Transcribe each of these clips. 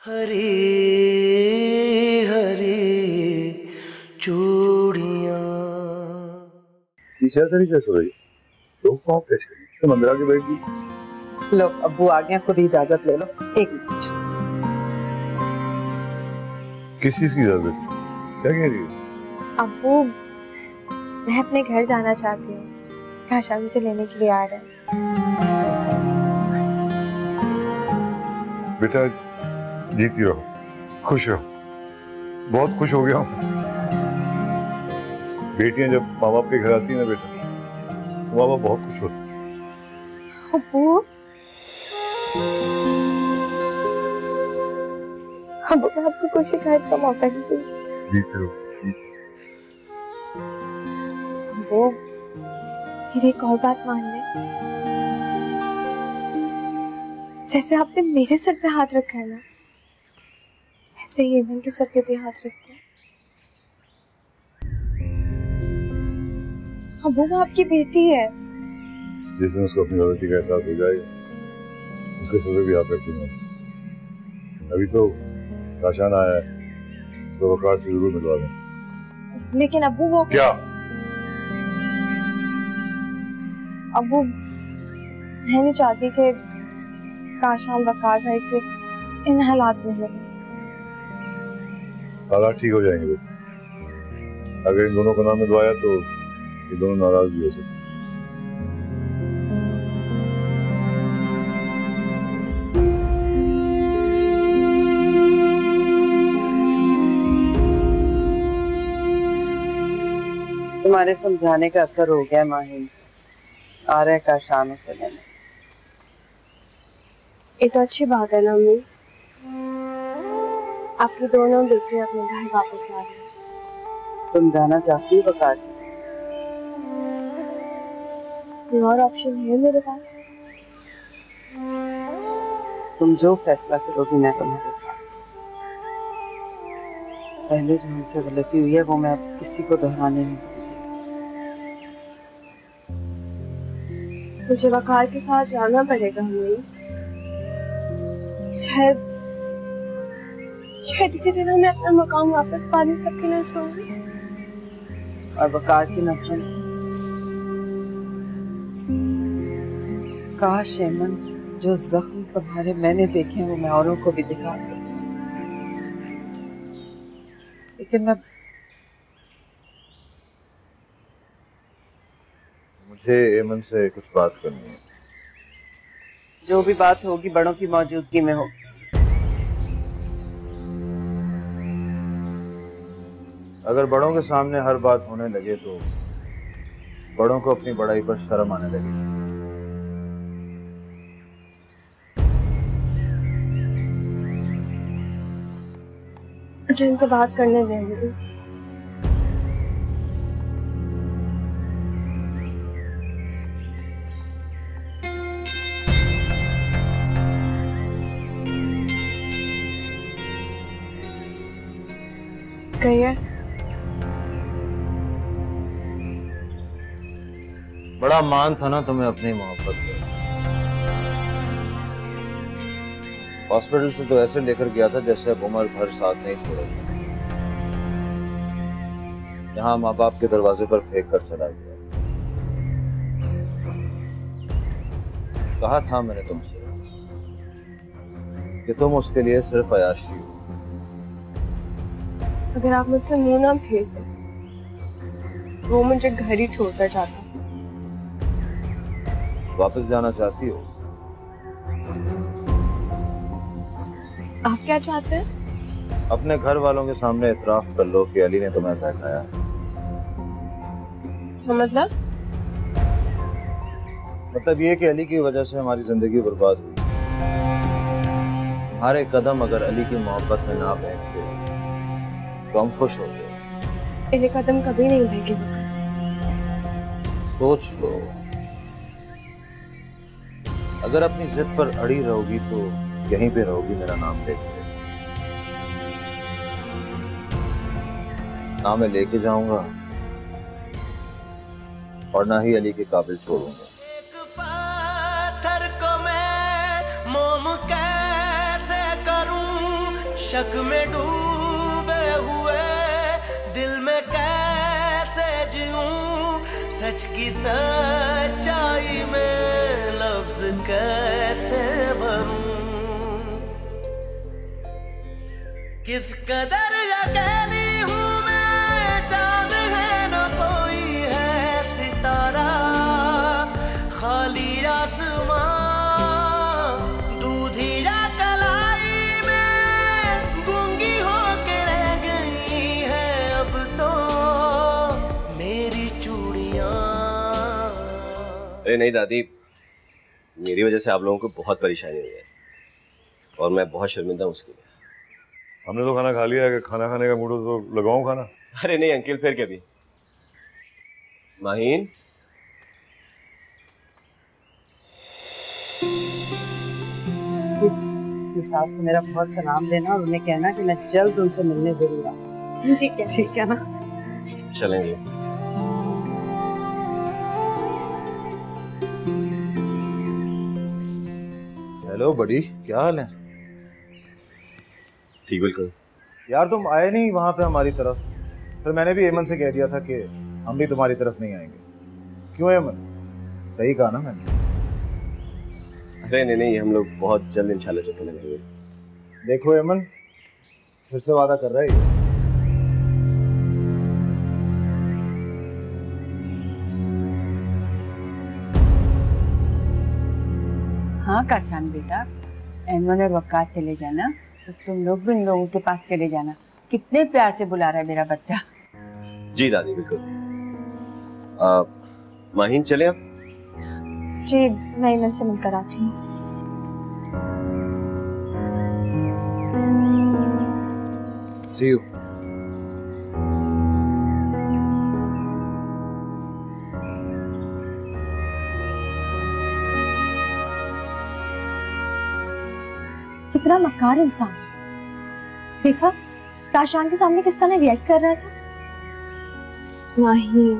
हरी हरी चूड़ियां। पीछे से नीचे सो रही तो कौन पेश करी तो मंदिर आके बैठ गई। लो अब्बू आ गए, खुद ही इजाजत ले लो। एक मिनट। किस चीज की इजाजत? क्या कह रही है? अब्बू मैं अपने घर जाना चाहती हूँ, काशा मुझे लेने के लिए आ रहे हैं। बेटा जीती रहो, खुश रहो। बहुत खुश हो गया हूँ। बेटियां जब माँ बाप के घर आती है ना बेटा, तो माँ बाप बहुत खुश होते हैं। अब्बू अब्बू मैं आपको खुशी का इतना मौका नहीं दूँ। जीती रहो। अब्बू मेरी एक और बात मान ले। जैसे आपने मेरे सर पे हाथ रखा है ना, ऐसे ही एमन के सर पे भी हाथ रखते हैं। अब्बू वो आपकी बेटी है। जिस दिन उसको अपनी गलती का एहसास हो जाएगा, उसके सर पे भी हाथ रखूंगा। अभी तो काशान आया है, उसको वकार से जरूर मिलवा दें। लेकिन अब्बू वो क्या? अब्बू मैं नहीं चाहती कि काशान वकार भाई से इन हालात में लगे। हालात ठीक हो जाएंगे बेटा। अगर इन दोनों को ना मिलवाया तो ये दोनों नाराज भी हो सकते। तुम्हारे समझाने का असर हो गया माहिन, आ रहा है काशान से लेने। ये तो अच्छी बात है ना अम्मी, आपकी दोनों बेटे अपने घर वापस आ रहे हैं। तुम जाना चाहती हो वकार के साथ? कोई और ऑप्शन है मेरे पास? तुम जो फैसला करोगी मैं तुम्हारे साथ। पहले जो हमसे गलती हुई है वो मैं अब किसी को दोहराने नहीं दूंगी। मुझे वकार के साथ जाना पड़ेगा अम्मी। शायद इसी तरह मैं अपना मकाम वापस पाने सबकी नजरों में। और वकार की नजरों में काश एमन जो जख्म तुम्हारे मैंने देखे हैं वो मैं औरों को भी दिखा सकूं, लेकिन मैं मुझे एमन से कुछ बात करनी है। जो भी बात होगी बड़ों की मौजूदगी में होगी। अगर बड़ों के सामने हर बात होने लगे तो बड़ों को अपनी बड़ाई पर शर्म आने लगेगी। जिनसे बात करने देंगे। कहिए। बड़ा मान था ना तुम्हें अपनी मोहब्बत से। हॉस्पिटल से तो ऐसे लेकर गया था जैसे अब उम्र भर साथ नहीं छोड़ेगा। यहाँ माँ बाप के दरवाजे पर फेंक कर चला गया। कहा था मैंने तुमसे कि तुम उसके लिए सिर्फ अयाशी हो। अगर आप मुझसे मुंह ना फेरते वो मुझे घर ही छोड़कर जाता। वापस जाना चाहती हो? आप क्या चाहते हैं? अपने घर वालों के सामने इतराफ कर लो कि अली ने तुम्हें बहकाया। मतलब ये कि अली की वजह से हमारी जिंदगी बर्बाद हुई। हर एक कदम अगर अली की मोहब्बत में ना बहते तो हम खुश हो गए। ये कदम कभी नहीं बहेंगे। सोच लो, अगर अपनी जिद पर अड़ी रहोगी तो यहीं पे रहोगी मेरा नाम लेके। ना मैं लेके जाऊंगा और ना ही अली के काबिल छोड़ूंगा। एक पत्थर को मैं मोम कैसे करूं, शक में डूबे हुए दिल में कैसे जीऊं, सच की सच्चाई में लफ्ज कैसे भरूं, किस कदर अकेली हूँ मैं, चांद है न कोई है सितारा, खाली आसमां दूधिया कलाई में गूंगी होके रह गई है अब तो मेरी चूड़ियां। अरे नहीं दादी, मेरी वजह से आप लोगों को बहुत परेशानी हुई है और मैं बहुत शर्मिंदा हूँ उसके लिए। हमने तो खाना खा लिया है, खाना खाने का मूड हो तो लगाऊं खाना। अरे नहीं अंकिल, फिर कभी। माहीन, ये सास को मेरा बहुत सलाम देना और उन्हें कहना कि मैं जल्द उनसे मिलने जरूर आऊँ। ठीक है ना? चलेंगे। हेलो बड़ी, क्या हाल है? ठीक, बिल्कुल। यार तुम आए नहीं वहां पे हमारी तरफ, फिर मैंने भी एमन से कह दिया था कि हम भी तुम्हारी तरफ नहीं आएंगे। क्यों एमन, सही कहा ना मैंने? अरे नहीं, हम लोग बहुत जल्द इंशाल्लाह चक्कर लगाएंगे। देखो एमन, फिर से वादा कर रहा है। हाँ काशान बेटा, एमन और वक्कार चले जाना तो तुम लोग भी इन लोगों के पास चले जाना। कितने प्यार से बुला रहा है मेरा बच्चा। जी दादी, बिल्कुल। माहीन चले आप? जी, मैं एमन से मिलकर आती हूँ। See you. कितना मक्कार इंसान, देखा काशान के सामने किस तरह रिएक्ट कर रहा था। नहीं,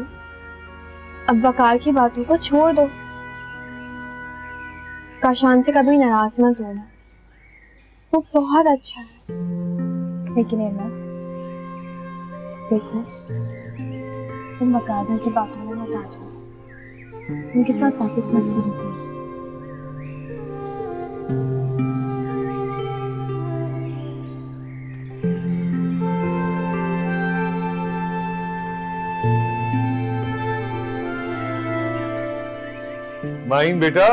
अब वकार की बातों को छोड़ दो, काशान से कभी नाराज मत होना, वो बहुत अच्छा है। लेकिन एमन देखो, तुम वकार भाई की बातों में मत आ जाओ, उनके साथ वापस मत चले जाओ। माहीन बेटा,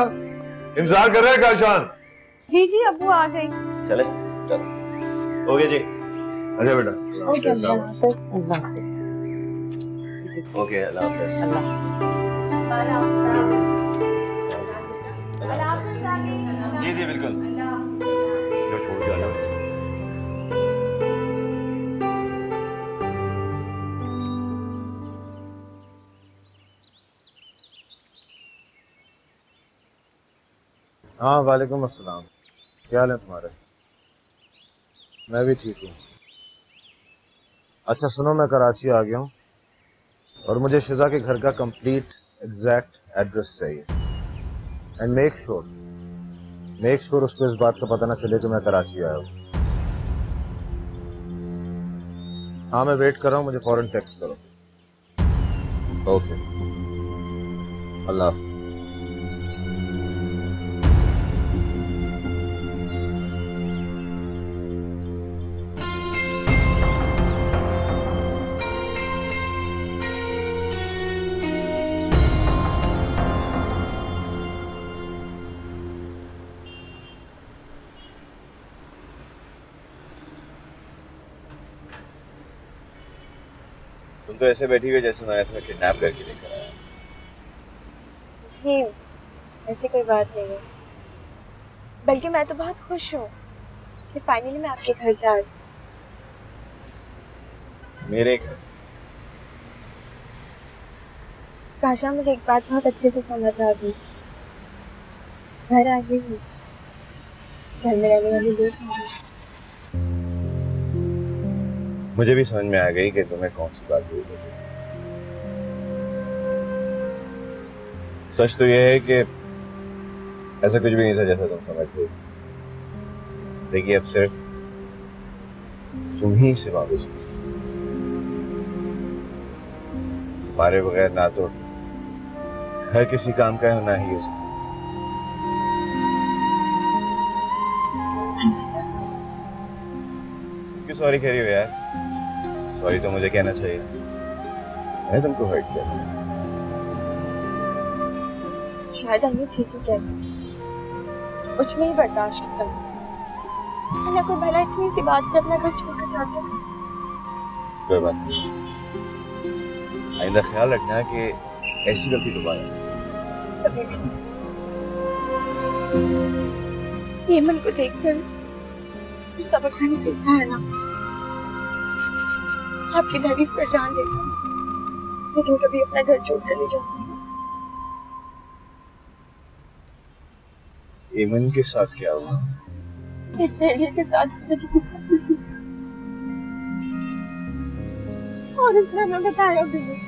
इंतजार कर रहा है काशान। जी जी अब्बू आ गई। चले, चलो। ओके जी। अच्छा बेटा। ओके, अल्लाह हाफ़िज़। अल्लाह हाफ़िज़। ओके, अल्लाह हाफ़िज़। अल्लाह हाफ़िज़। जी जी बिल्कुल। जो छोड़ के आया। हाँ वालेकुम अस्सलाम, क्या हाल है तुम्हारे? मैं भी ठीक हूँ। अच्छा सुनो, मैं कराची आ गया हूँ और मुझे शिजा के घर का कंप्लीट एग्जैक्ट एड्रेस चाहिए। एंड मेक श्योर उसको इस बात का पता ना चले कि मैं कराची आया हूँ। हाँ मैं वेट कर रहा हूँ, मुझे फौरन टेक्स्ट करो। ओके, अल्लाह हाफ़िज़। तुम तो ऐसे बैठी हुई जैसे मैं तुम्हें किडनैप करके लेकर आया। नहीं, ऐसी कोई बात नहीं है, बल्कि मैं तो बहुत खुश हूँ कि फाइनली मैं आपके घर जा रही हूँ। मेरे घर? काशा, मुझे एक बात बहुत अच्छे से समझ आ गई। घर आ गई हूँ, घर में रहने वाली लोग हैं। मुझे भी समझ में आ गई कि तुम्हें कौन सी बात हुई। सच तो यह है कि ऐसा कुछ भी नहीं था जैसा तुम समझ रहे। देखिए अब सिर्फ तुम ही से वापस हो। तुम्हारे बगैर ना तो घर किसी काम का है ना ही उसका। क्यों सॉरी कह रही हो यार? सॉरी तो मुझे कहना चाहिए। मैं तुमको हर्ट किया। शायद हमने ठीक ही कहता, मुझ में ही बर्दाश्त खत्म। मैं कोई भला इतनी सी बात पे अपना घर छोड़कर चाहता हूँ। कोई बात नहीं, आइंदा ख्याल रखना कि ऐसी गलती दोबारा। कभी भी नहीं। हेमंत को देखकर जो सबक मैंने सीखा है ना, आपकी दहलीज पर जान देता हूँ, लेकिन कभी अपना घर छोड़कर नहीं जाऊंगी। हेमंत के साथ क्या हुआ? एक भेड़िए के साथ जिंदगी गुजारी थी और इसने हमें बताया भी नहीं।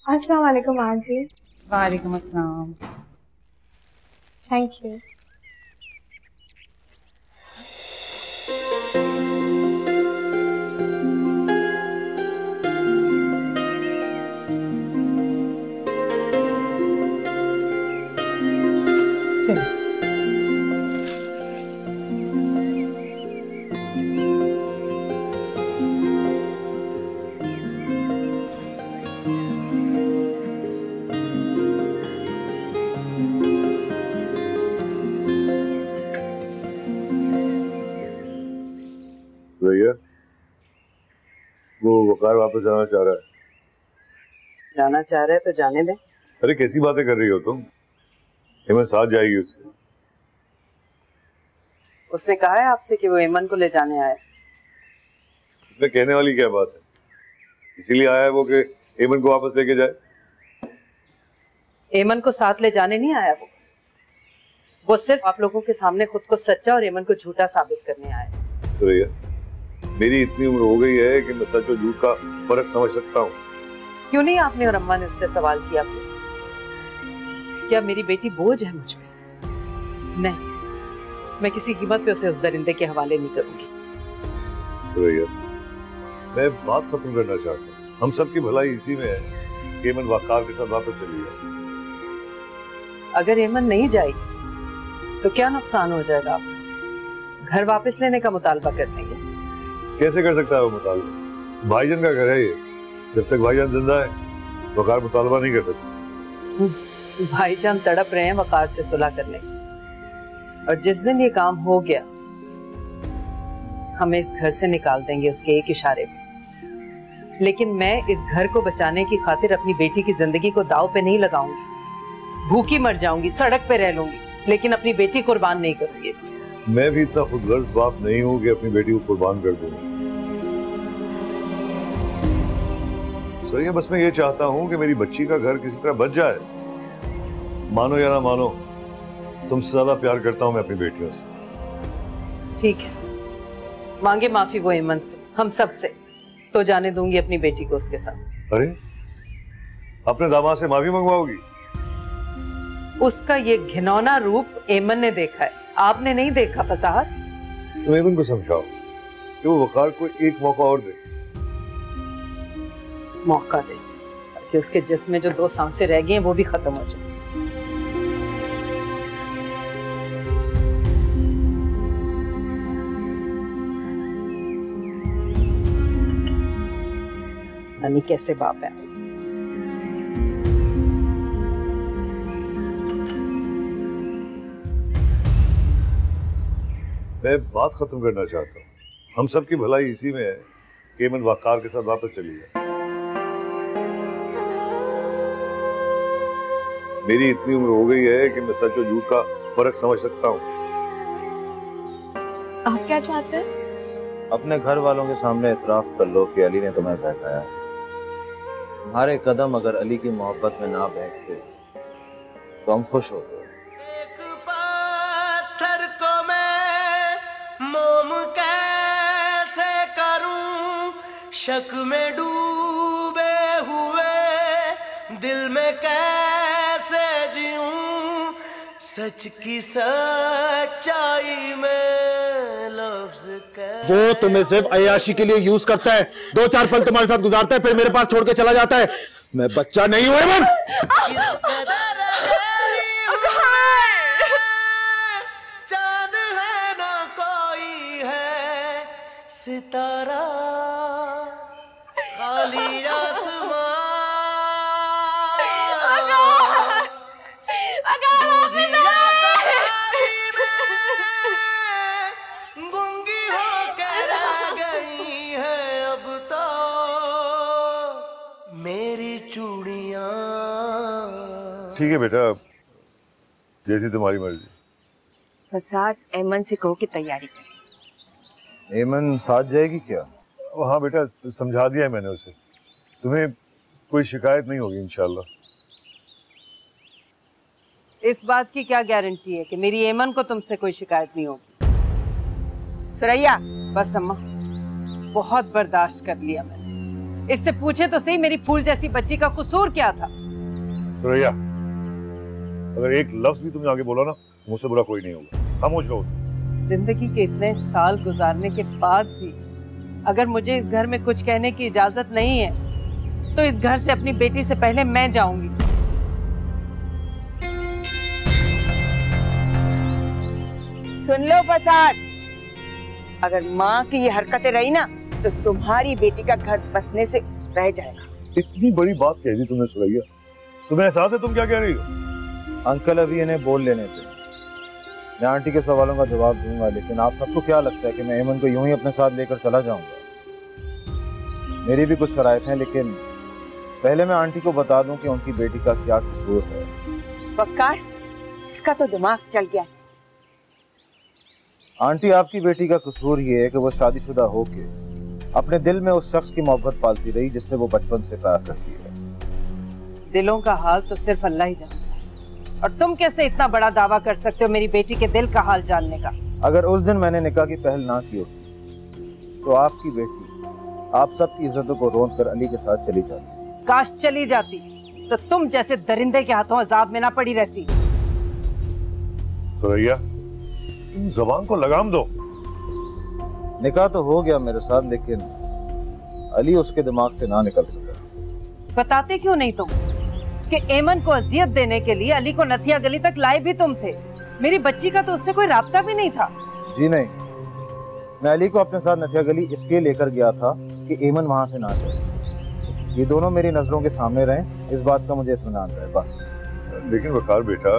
अस्सलाम वालेकुम आंटी। वालेकुम अस्सलाम। Thank you. भैया वो वकार वापस जाना चाह रहा है। जाना चाह रहे तो जाने दे। अरे कैसी बातें कर रही हो तुम? हेमंत साथ जाएगी उसके। उसने कहा है आपसे कि वो हेमंत को ले जाने आया। इसमें कहने वाली क्या बात है? इसीलिए आया है वो कि हेमंत को वापस लेके जाए। हेमंत को साथ ले जाने नहीं आया वो सिर्फ आप लोगों के सामने खुद को सच्चा और हेमंत को झूठा साबित करने आया। तो भैया मेरी इतनी उम्र हो गई है कि मैं सच और झूठ का फर्क समझ सकता हूँ। क्यों नहीं आपने और अम्मा ने उससे सवाल किया? क्या मेरी बेटी बोझ है मुझ पे? नहीं, मैं किसी कीमत पे उसे उस दरिंदे के हवाले नहीं करूंगी। भैया मैं बात खत्म करना चाहता हूँ। हम सब की भलाई इसी में है कि हेमंत वकार के साथ वापस चली जाए। अगर हेमंत नहीं जाएगी तो क्या नुकसान हो जाएगा आपका? घर वापस लेने का मुतालबा कर देंगे। कैसे कर सकता है वो मुतालबा? भाईजान का घर है ये। जब तक भाईजान जिंदा है वकार मुतालबा नहीं कर सकता। भाईजान तड़प रहे हैं वकार से सुलह करने की, और जिस दिन ये काम हो गया हमें इस घर से निकाल देंगे उसके एक इशारे पे। लेकिन मैं इस घर को बचाने की खातिर अपनी बेटी की जिंदगी को दांव पे नहीं लगाऊंगी। भूखी मर जाऊंगी, सड़क पे रह लूंगी, लेकिन अपनी बेटी कुर्बान नहीं करूंगी। मैं भी इतना खुदगर्ज बाप नहीं हूं कि अपनी बेटी को कुर्बान कर दूं। सर बस मैं ये चाहता हूं कि मेरी बच्ची का घर किसी तरह बच जाए। मानो या ना मानो, तुमसे ज्यादा प्यार करता हूं मैं अपनी बेटियों से। ठीक है, मांगे माफी वो हेमंत से, हम सब से, तो जाने दूंगी अपनी बेटी को उसके साथ। अरे अपने दामाद से माफी मंगवाओगी? उसका ये घिनौना रूप हेमंत ने देखा है, आपने नहीं देखा। फसाहत तुम हेमंत को समझाओ कि वो वकार को एक मौका और दे। मौका दे कि उसके जिस्म में जो 2 सांसें रह गई हैं वो भी खत्म हो जाए। नहीं कैसे बाप है। मैं बात खत्म करना चाहता हूँ। हम सब की भलाई इसी में है कि हेमंत वकार के साथ वापस चली जाए। मेरी इतनी उम्र हो गई है कि मैं सच और झूठ का फर्क समझ सकता हूँ। आप क्या चाहते हैं? अपने घर वालों के सामने इतराफ कर लो कि अली ने तुम्हें बहकाया। तुम्हारे कदम अगर अली की मोहब्बत में ना बहकते तो हम खुश होते। एक पत्थर को मैं मोम कैसे करूं, शक में डूबे हुए दिल में कैसे जीऊं, सच की सच्चाई में लफ्ज कैसे। वो तुम्हें सिर्फ अय्याशी के लिए यूज करता है, 2-4 पल तुम्हारे साथ गुजारता है, फिर मेरे पास छोड़ के चला जाता है। मैं बच्चा नहीं हूं एमन। किस कदर गहरी है, चांद है ना कोई है सितारा, खाली आसमां, दूधिया कहानी में गूंगी होके रह गई है अब तो मेरी चूड़ियां। ठीक है बेटा, जैसी तुम्हारी मर्जी। फसाद ऐमन से कहो कि तैयारी करे। एमन साथ जाएगी क्या? हाँ बेटा, समझा दिया है मैंने उसे, तुम्हें कोई शिकायत नहीं होगी इंशाल्लाह। इस बात की क्या गारंटी है कि मेरी एमन को तुमसे कोई शिकायत नहीं होगी? सुरैया, बस अम्मा, बहुत बर्दाश्त कर लिया मैंने। इससे पूछे तो सही, मेरी फूल जैसी बच्ची का कसूर क्या था? सुरैया, अगर एक लफ्ज भी तुमने आगे बोला ना, मुझसे बुरा कोई नहीं होगा। खामोश रहो। जिंदगी के इतने साल गुजारने के बाद भी अगर मुझे इस घर में कुछ कहने की इजाजत नहीं है तो इस घर से अपनी बेटी से पहले मैं जाऊंगी। सुन लो फसाद, अगर माँ की ये हरकतें रही ना तो तुम्हारी बेटी का घर बसने से रह जाएगा। इतनी बड़ी बात कह दी तुमने सुरैया, तुम्हें एहसास है तुम क्या कह रही हो? अंकल अभी इन्हें बोल लेने थे, मैं आंटी के सवालों का जवाब दूंगा। लेकिन आप सबको क्या लगता है कि मैं एमन को यूं ही अपने साथ लेकर चला जाऊंगा? मेरी भी कुछ शराइत हैं, लेकिन पहले मैं आंटी को बता दूं कि उनकी बेटी का क्या कसूर है। बक्कार, इसका तो दिमाग चल गया है। आंटी, आपकी बेटी का कसूर ये है कि वो शादीशुदा होके अपने दिल में उस शख्स की मोहब्बत पालती रही जिससे वो बचपन से प्यार करती है। दिलों का हाल तो सिर्फ अल्लाह ही जानता है, और तुम कैसे इतना बड़ा दावा कर सकते हो मेरी बेटी के दिल का हाल जानने का? अगर उस दिन मैंने निकाह की पहल ना की होती तो आपकी बेटी आप सबकी इज्जतों को रोंद कर अली के साथ चली जाती। काश चली जाती तो तुम जैसे दरिंदे के हाथों अजाब में ना पड़ी रहती। सुरैया, तुम जुबान को लगाम दो। निकाह तो हो गया मेरे साथ, लेकिन अली उसके दिमाग से ना निकल सका। बताते क्यों नहीं तुम कि एमन को अजियत देने के लिए अली को नथिया गली तक लाए भी तुम थे? मेरी बच्ची का तो उससे कोई राब्ता भी नहीं था। जी नहीं, मैं अली को अपने साथ नथिया गली इसलिए लेकर गया था कि एमन वहां से ना जाए। ये दोनों मेरी नजरों के सामने रहे, इस बात का मुझे इत्मीनान रहे बस। लेकिन वकार बेटा,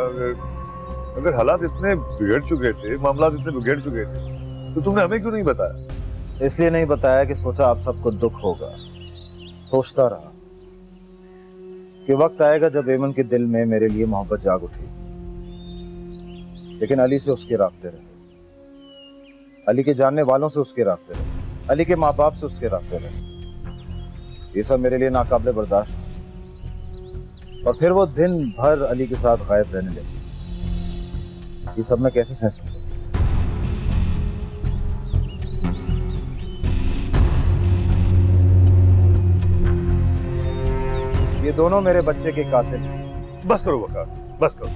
अगर हालात इतने बिगड़ चुके थे, मामलात इतने बिगड़ चुके थे, तो तुमने हमें क्यों नहीं बताया? इसलिए नहीं बताया कि सोचा आप सबको दुख होगा। सोचता रहा कि वक्त आएगा जब एमन के दिल में मेरे लिए मोहब्बत जाग उठी, लेकिन अली से उसके राब्ते रहे, अली के जानने वालों से उसके राब्ते रहे, अली के माँ बाप से उसके राब्ते रहे। ये सब मेरे लिए नाकाबिले बर्दाश्त था। और फिर वो दिन भर अली के साथ गायब रहने लगे। ये सब मैं कैसे सह सकता? ये दोनों मेरे बच्चे के कातिल हैं। बस करो वकार, बस करो।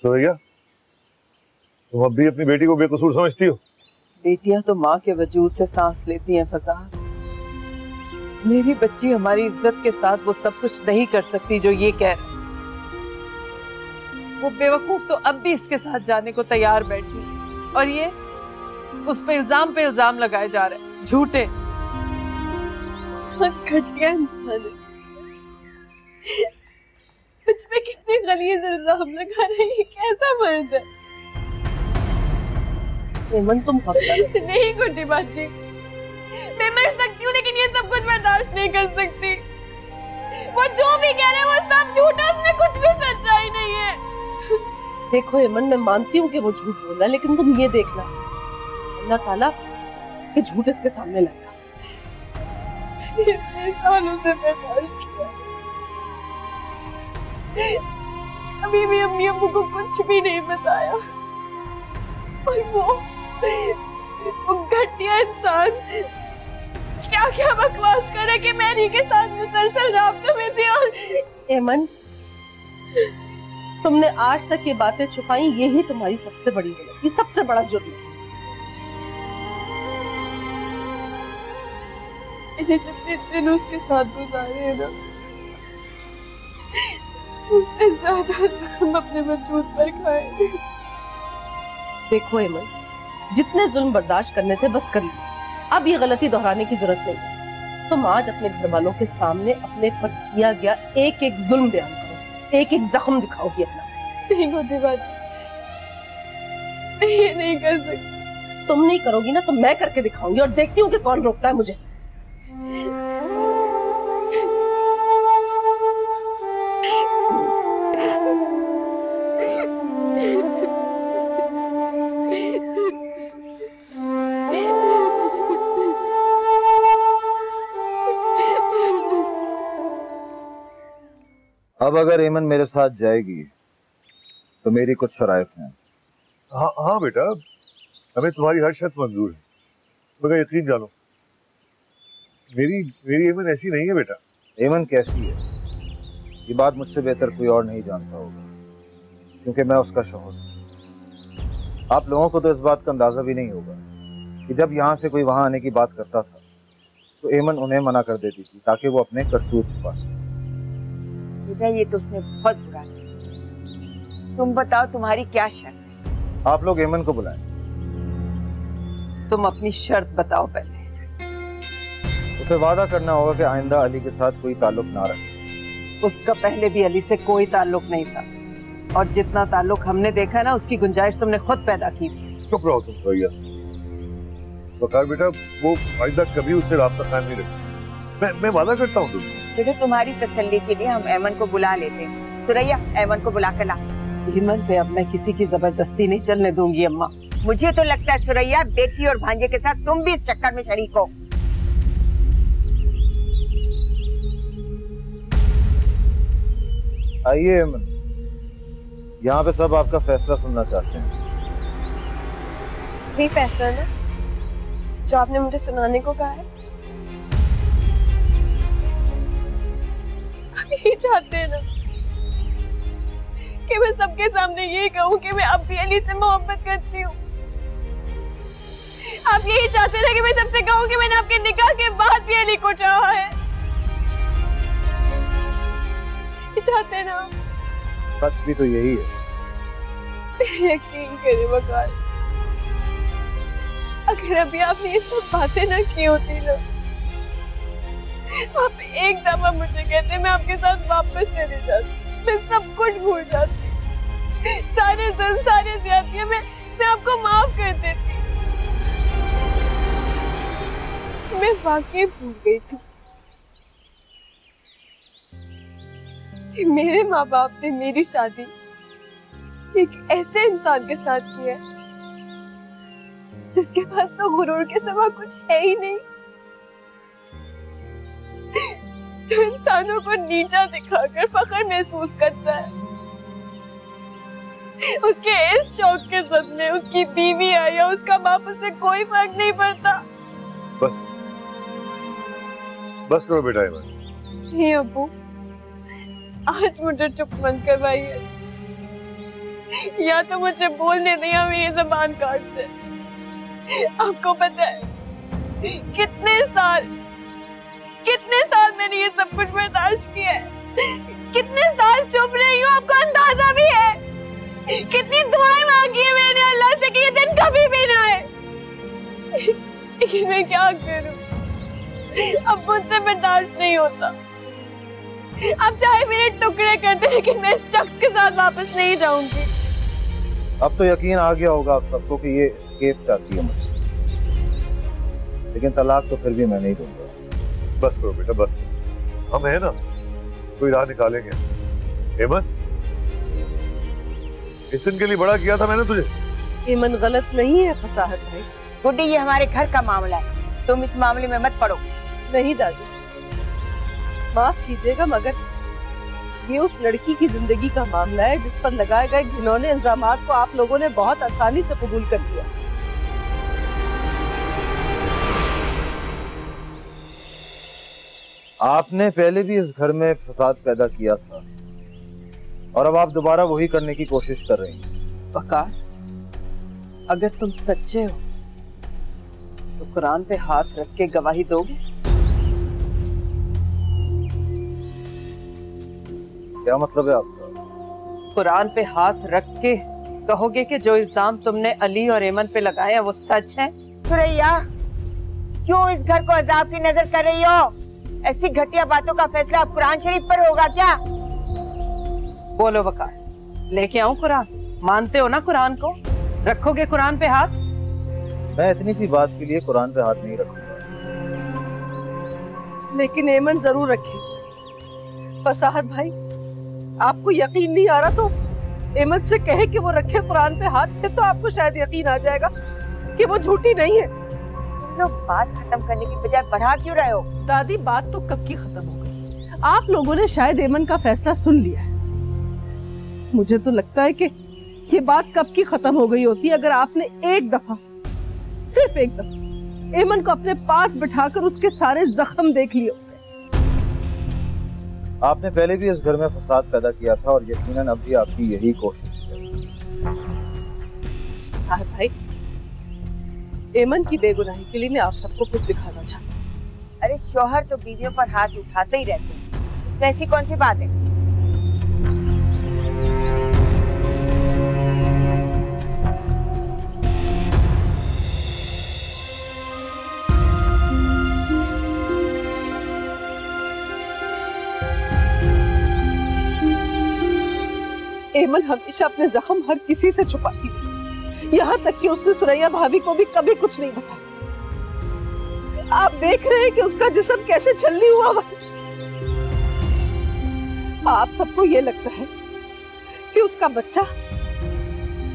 सुरैया, तुम अब भी अपनी बेटी को बेकसूर समझती हो? बेटियां तो माँ के वजूद से सांस लेती हैं फसाद। मेरी बच्ची हमारी इज्जत के साथ वो सब कुछ नहीं कर सकती जो ये कह रही। वो बेवकूफ तो अब भी इसके साथ जाने को तैयार बैठी, और ये उस पे इल्जाम लगाए जा रहे हैं, झूठे। घटिया इंसान है, मुझ पे कितने गलीज इल्जाम लगा रही है। कैसा मर्द है? एमन, तुम नहीं गुड्डी बाजी, मैं मर सकती हूँ लेकिन ये सब कुछ बर्दाश्त नहीं कर सकती। वो जो भी कह रहे हैं वो सब झूठा, उसमें कुछ भी सच्चाई नहीं है। देखो एमन, मैं मानती हूँ कि वो झूठ बोल रहा है, लेकिन तुम ये देखना, अल्लाह ताला इसके झूठ इसके सामने लाएगा। इतने सालों से बर्दाश्त किया, अभी भी अम्मी अब्बू को कुछ भी नहीं बताया, और वो घटिया इंसान क्या क्या बकवास करे कि मैरी के साथ मुसलसल राब्ते में थी। और एमन, तुमने आज तक ये बातें छुपाई, यही तुम्हारी सबसे बड़ी गलती, सबसे बड़ा जुर्म है। मैंने जितने दिन उसके साथ गुजारे हैं ना, उससे ज्यादा जख्म अपने वजूद पर खाए। देखो एमन, जितने जुल्म बर्दाश्त करने थे बस कर लिए, अब ये गलती दोहराने की जरूरत नहीं। तुम आज अपने घर वालों के सामने अपने पर किया गया एक एक जुल्म बयान करो, एक एक जख्म दिखाओगी अपना। नहीं गोदी बाजी, ये नहीं कर सकती। तुम नहीं करोगी ना तो मैं करके दिखाऊंगी, और देखती हूँ कि कौन रोकता है मुझे। अब अगर एमन मेरे साथ जाएगी तो मेरी कुछ शराइत हैं। हाँ हाँ बेटा, हमें तुम्हारी हर शर्त मंजूर है, मगर यकीन जानो मेरी एमन ऐसी नहीं है बेटा। एमन कैसी है ये बात मुझसे बेहतर कोई और नहीं जानता होगा, क्योंकि मैं उसका शौहर हूं। आप लोगों को तो इस बात का अंदाजा भी नहीं होगा कि जब यहाँ से कोई वहां आने की बात करता था तो एमन उन्हें मना कर देती थी ताकि वो अपने करतूत छुपा सके। बेटा ये तो उसने बहुत बुरा किया। तुम बताओ तुम्हारी क्या शर्त है? आप लोग एमन को बुलाएं। तुम अपनी शर्त बताओ पहले। उसे वादा करना होगा कि आइंदा अली के साथ कोई ताल्लुक ना रखे। उसका पहले भी अली से कोई ताल्लुक नहीं था, और जितना ताल्लुक हमने देखा ना उसकी गुंजाइश तुमने खुद पैदा की थी। चुप रहो तुम भैया। वकार बेटा, वो आइंदा कभी उससे राब्ता कायम नहीं रखेगी। मैं वादा करता हूँ तुमसे। बेटा तुम्हारी तसल्ली के लिए हम एमन को बुला लेते हैं। सुरैया, एमन को बुला कर ला। एमन पे अब मैं किसी की जबरदस्ती नहीं चलने दूंगी अम्मा। मुझे तो लगता है सुरैया, बेटी और भांजे के साथ तुम भी इस चक्कर में शरीक हो। आइए एमन, यहाँ पे सब आपका फैसला सुनना चाहते हैं। वही फैसला ना जो आपने मुझे सुनाने को कहा है। आप यही चाहते हैं ना कि मैं सबके सामने ये कहूँ कि मैं अब भी अली से मोहब्बत करती हूँ। आप यही चाहते हैं कि मैं सबसे कहूँ कि मैंने आपके निकाह के बाद भी अली को चाहा है। ये चाहते हैं ना? सच भी तो यही है। यकीन करें वकार, अगर अभी आपने ये सब बातें ना की होती ना, आप एक दफा मुझे कहते मैं आपके साथ वापस चली जाती, मैं सब कुछ भूल जाती, सारे जुल्म सारे ज़्यादतियां मैं आपको माफ कर देती। मैं वाकई भूल गई थी कि मेरे माँ बाप ने मेरी शादी एक ऐसे इंसान के साथ की है जिसके पास तो गुरूर के सिवा कुछ है ही नहीं, जो इंसानों को नीचा दिखाकर फख्र महसूस करता है। उसके इस शौक के सदमे उसकी बीवी आई या उसका बाप, उससे कोई फर्क नहीं पड़ता। बस करो बेटा एमन। नहीं अब्बू, आज मुझे चुप मत करवाइए, या तो मुझे बोलने दें या मैं ये ज़बान काट दे। आपको पता है कितने साल मैंने ये सब कुछ बर्दाश्त किया है, कितने साल चुप रही हूँ, आपको अंदाजा भी है। कितनी दुआएं मांगी है मैंने अल्लाह से कि ये दिन कभी भी ना आए, लेकिन मैं क्या करूं, अब मुझसे बर्दाश्त नहीं होता। अब चाहे मेरे टुकड़े कर दे, लेकिन मैं इस शख्स के साथ वापस नहीं जाऊंगी। अब तो यकीन आ गया होगा आप सबको कि ये एस्केप चाहती है मुझसे, लेकिन तलाक तो फिर भी मैं नहीं दूंगा। बस करो बेटा, बस करो। हम है ना, कोई राह निकालेंगे। एमन, इस दिन के लिए बड़ा किया था मैंने तुझे। एमन गलत नहीं है फसाहत भाई। गुड्डी, ये हमारे घर का मामला है, तुम इस मामले में मत पड़ो। नहीं दादी, माफ कीजिएगा मगर ये उस लड़की की जिंदगी का मामला है जिस पर लगाए गए घिनौने इल्जामात को आप लोगों ने बहुत आसानी से कबूल कर लिया। आपने पहले भी इस घर में फसाद पैदा किया था और अब आप दोबारा वही करने की कोशिश कर रही हैं। वकार, अगर तुम सच्चे हो तो कुरान पे हाथ रख के गवाही दोगे? क्या मतलब है आपका? कुरान पे हाथ रख के कहोगे कि जो इल्जाम तुमने अली और एमन पे लगाए हैं वो सच है? सुरैया, क्यों इस घर को अजाब की नजर कर रही हो? ऐसी घटिया बातों का फैसला अब कुरान शरीफ पर होगा क्या? बोलो वकार, लेके आऊं कुरान? मानते हो ना कुरान को? रखोगे कुरान पे हाथ? मैं इतनी सी बात के लिए कुरान पे हाथ नहीं रखूंगा। लेकिन एमन जरूर रखेगी। फसाहत भाई, आपको यकीन नहीं आ रहा तो एमन से कहे कि वो रखे कुरान पे हाथ, फिर तो आपको शायद यकीन आ जाएगा कि वो झूठी नहीं है। तुम लोग बात खत्म करने की बजाय बढ़ा क्यों रहे हो? दादी, बात तो कब की खत्म हो गई। आप लोगों ने शायद एमन का फैसला सुन लिया है। मुझे तो लगता है कि ये बात कब की खत्म हो गई होती अगर आपने एक दफा, सिर्फ एक दफा एमन को अपने पास बिठाकर उसके सारे जख्म देख लिए होते। आपने पहले भी इस घर में फसाद पैदा किया था और यकीनन अब भी आपकी यही कोशिश है। साहब भाई, एमन की बेगुनाही के लिए मैं आप सबको कुछ दिखाना चाहती हूँ। अरे शौहर तो बीवियों पर हाथ उठाते ही रहते हैं, इसमें ऐसी कौन सी बात है? एमन हमेशा अपने जख्म हर किसी से छुपाती है, यहाँ तक कि उसने सुरैया भाभी को भी कभी कुछ नहीं बताया। आप देख रहे हैं कि उसका जिस्म कैसे छलनी हुआ हुआ। आप सबको ये लगता है कि उसका बच्चा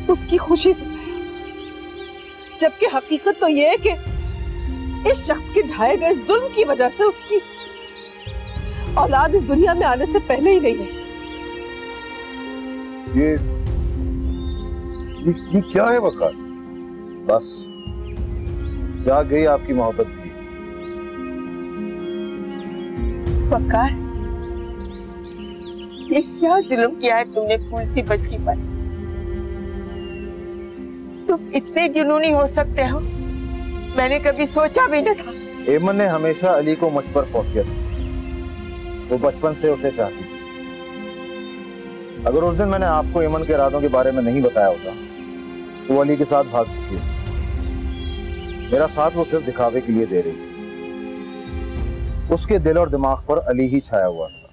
उसकी खुशी से सया, जबकि हकीकत तो ये है कि इस शख्स के ढाए गए जुल्म की वजह से उसकी औलाद इस दुनिया में आने से पहले ही नहीं रही। ये क्या है वकार? बस जा गई आपकी मोहब्बत की। वकार, ये क्या जुल्म किया है तुमने फूल सी बच्ची पर? तुम इतने जुनूनी हो सकते हो, मैंने कभी सोचा भी न था। एमन ने हमेशा अली को मुझ पर फोकियत, वो बचपन से उसे चाहती थी। अगर उस दिन मैंने आपको एमन के इरादों के बारे में नहीं बताया होता तो वो अली के साथ भाग चुकी है। मेरा साथ वो सिर्फ दिखावे के लिए दे रही थी। उसके दिल और दिमाग पर अली ही छाया हुआ था।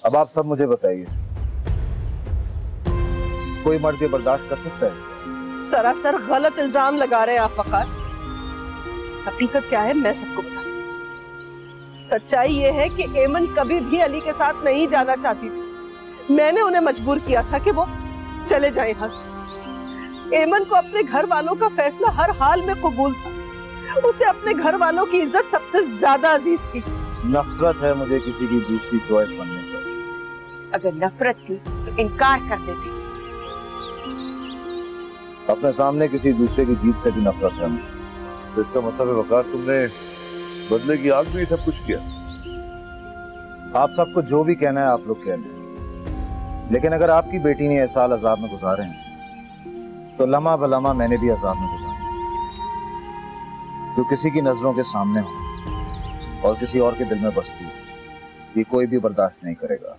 अब आप सब मुझे बताइए, कोई मर्द ये बर्दाश्त कर सकता है? सरासर गलत इल्जाम लगा रहे हैं आप वकार। हकीकत क्या है मैं सबको बता दूं। सच्चाई ये है कि एमन कभी भी अली के साथ नहीं जाना चाहती थी। मैंने उन्हें मजबूर किया था कि वो चले जाएं यहाँ से। एमन को अपने घर वालों का फैसला हर हाल में कबूल था। उसे अपने घर वालों की इज्जत सबसे ज्यादा अजीज थी। नफरत है मुझे किसी की दूसरी चॉइस बनने पर। अगर नफरत थी तो इनकार कर देती। अपने सामने किसी दूसरे की जीत से भी नफरत है। तो इसका मतलब है वकार, तुमने बदले की आग में सब कुछ किया? आप सबको जो भी कहना है आप लोग कह लें, लेकिन अगर आपकी बेटी ने 1 साल अजाब में गुजारे हैं तो लम्हा बलम्हा मैंने भी अजाब में गुजारा। जो किसी की नजरों के सामने हो और किसी और के दिल में बसती हो, ये कोई भी बर्दाश्त नहीं करेगा।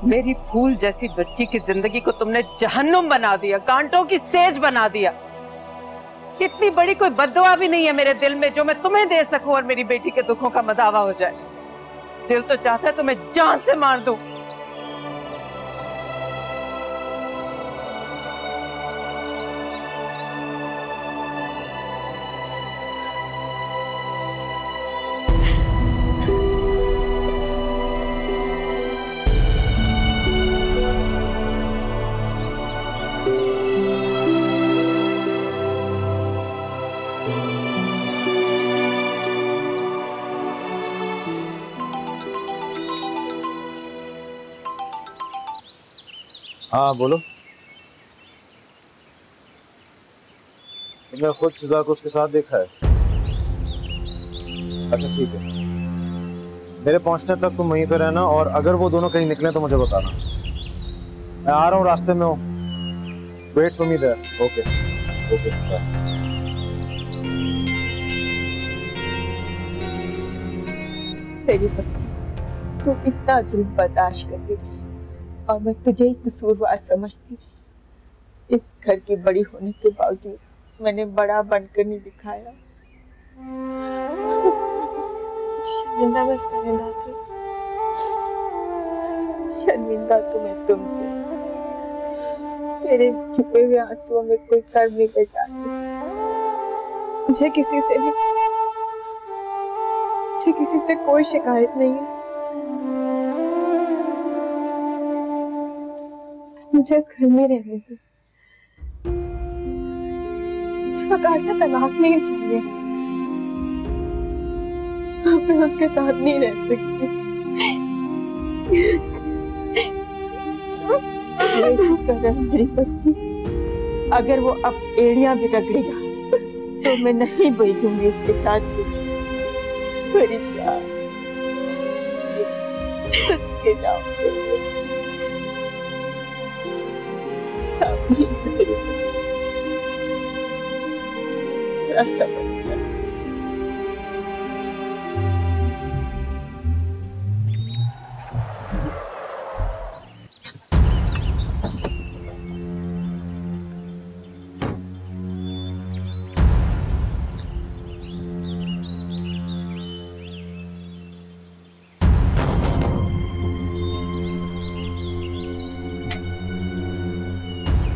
मेरी फूल जैसी बच्ची की जिंदगी को तुमने जहन्नुम बना दिया, कांटों की सेज बना दिया। इतनी बड़ी कोई बद्दुआ भी नहीं है मेरे दिल में जो मैं तुम्हें दे सकूं और मेरी बेटी के दुखों का मदावा हो जाए। दिल तो चाहता है तुम्हें जान से मार दूं। हाँ बोलो। तुमने खुद शिजा को उसके साथ देखा है? अच्छा ठीक है, मेरे पहुंचने तक तुम वहीं पे रहना, और अगर वो दोनों कहीं निकले तो मुझे बताना। मैं आ रहा हूँ, रास्ते में हूँ। Wait for me there. Okay okay bye. तेरी बच्ची तू इतना जुल्म बर्दाश्त करती रही और मैं तुझे ही कसूरवार समझती रही। इस घर की बड़ी होने के बावजूद मैंने बड़ा बनकर नहीं दिखाया। शर्मिंदा मत करना दादी। शर्मिंदा तो मैं तुमसे, तेरे छुपे हुए आंसुओं में कोई कर नहीं पहचानती। मुझे किसी से कोई शिकायत नहीं है, बस मुझे इस घर में रहने दे। मुझे वकार से तलाक नहीं चाहिए, मैं उसके साथ नहीं रह सकती। मेरी बच्ची, अगर वो अब एड़ियां भी रगड़ेगा तो मैं नहीं भेजूंगी उसके साथ कुछ। मेरी प्यार के जाओ मेरी बच्ची, ऐसा मत कर।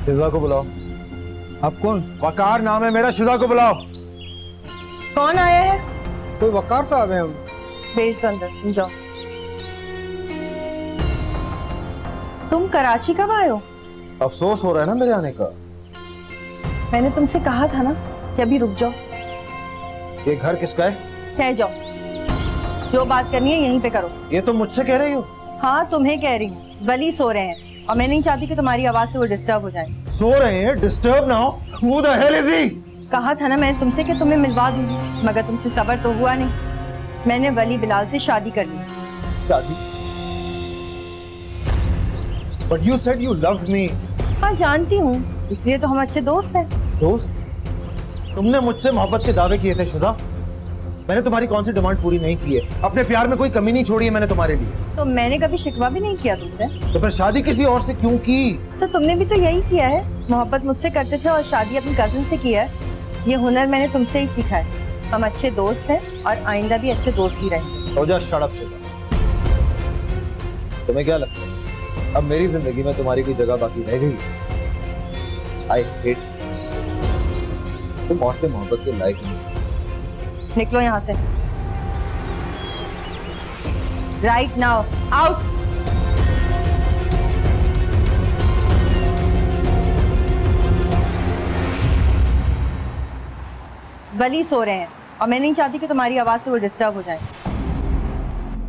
शिजा को बुलाओ। आप कौन? वकार नाम है मेरा, शिजा को बुलाओ। कौन आया है? कोई वकार साहब है हम। भेज दो अंदर, तुम जाओ। तुम कराची कब आए हो? अफसोस हो रहा है ना मेरे आने का। मैंने तुमसे कहा था ना कि अभी रुक जाओ। ये घर किसका है? ठहर जाओ, जो बात करनी है यहीं पे करो। ये तो मुझसे कह रही हो? हाँ तुम्हें कह रही हूँ। वली सो रहे हैं और मैं नहीं चाहती कि तुम्हारी आवाज से वो डिस्टर्ब हो जाए। सो रहे हैं? डिस्टर्ब ना हो। Who the hell is he? कहा था ना मैंने तुमसे कि तुम्हें मिलवा दूंगी, मगर तुमसे सब्र तो हुआ नहीं। मैंने वली बिलाल से शादी कर ली। शादी? But you said you loved me. हाँ जानती हूँ, इसलिए तो हम अच्छे दोस्त हैं। दोस्त? तुमने मुझसे मोहब्बत के दावे किए थे शिजा। मैंने तुम्हारी कौन सी डिमांड पूरी नहीं की है? अपने प्यार में कोई कमी नहीं छोड़ी है मैंने तुम्हारे लिए। तो मैंने कभी शिकवा भी नहीं किया तुमसे। तो फिर शादी किसी और से क्यों की? तो तुमने भी तो यही किया है, मोहब्बत मुझसे करते थे और शादी अपनी कजिन से किया है। ये हुनर मैंने तुमसे ही सीखा है। हम अच्छे दोस्त हैं और आइंदा भी अच्छे दोस्त ही रहेंगे। हो जा शट अप शिजा। तुम्हें क्या लगता है अब मेरी जिंदगी में तुम्हारी कोई जगह बाकी रह गई? आई हेट तुम औरतें मोहब्बत के लायक नहीं। निकलो यहाँ से, राइट नाउ, आउट। वली सो रहे हैं और मैं नहीं चाहती कि तुम्हारी आवाज से वो डिस्टर्ब हो जाए।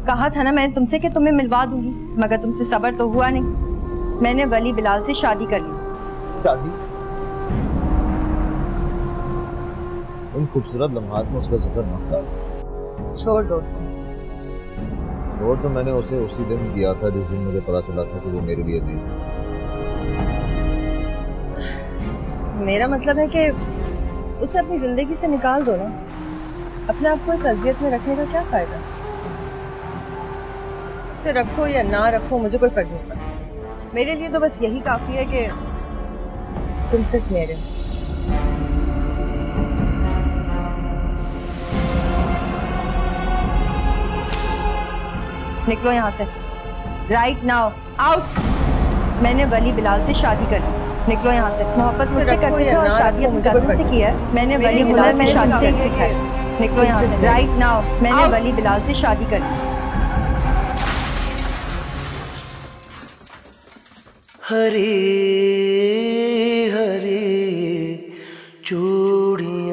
कहा था ना मैंने तुमसे कि तुम्हें मिलवा दूंगी, मगर तुमसे सब्र तो हुआ नहीं। मैंने वली बिलाल से शादी कर ली। शादी? उन खूबसूरत लम्हात में उसका जिक्र मत कर। छोड़ दो उसे। छोड़ तो मैंने उसे उसी दिन दिया था जिस दिन मुझे पता चला था कि वो मेरे लिए नहीं। मेरा मतलब है कि उसे अपनी जिंदगी से निकाल दो ना। अपने आप को इस अजियत में रखने का क्या फायदा? उसे रखो या ना रखो मुझे कोई फर्क नहीं पड़ता। मेरे लिए तो बस यही काफी है कि तुम सिर्फ मेरे। निकलो यहाँ से, राइट नाउ, आउट। मैंने वली बिलाल से शादी कर ली। निकलो यहाँ से। मोहब्बत मुझसे करते थे और शादी अपनी कजिन से की है। मैंने वली बिलाल से शादी सीखा है। निकलो यहाँ से, राइट नाउ। मैंने वली बिलाल से शादी कर ली। हरी हरी चूड़ी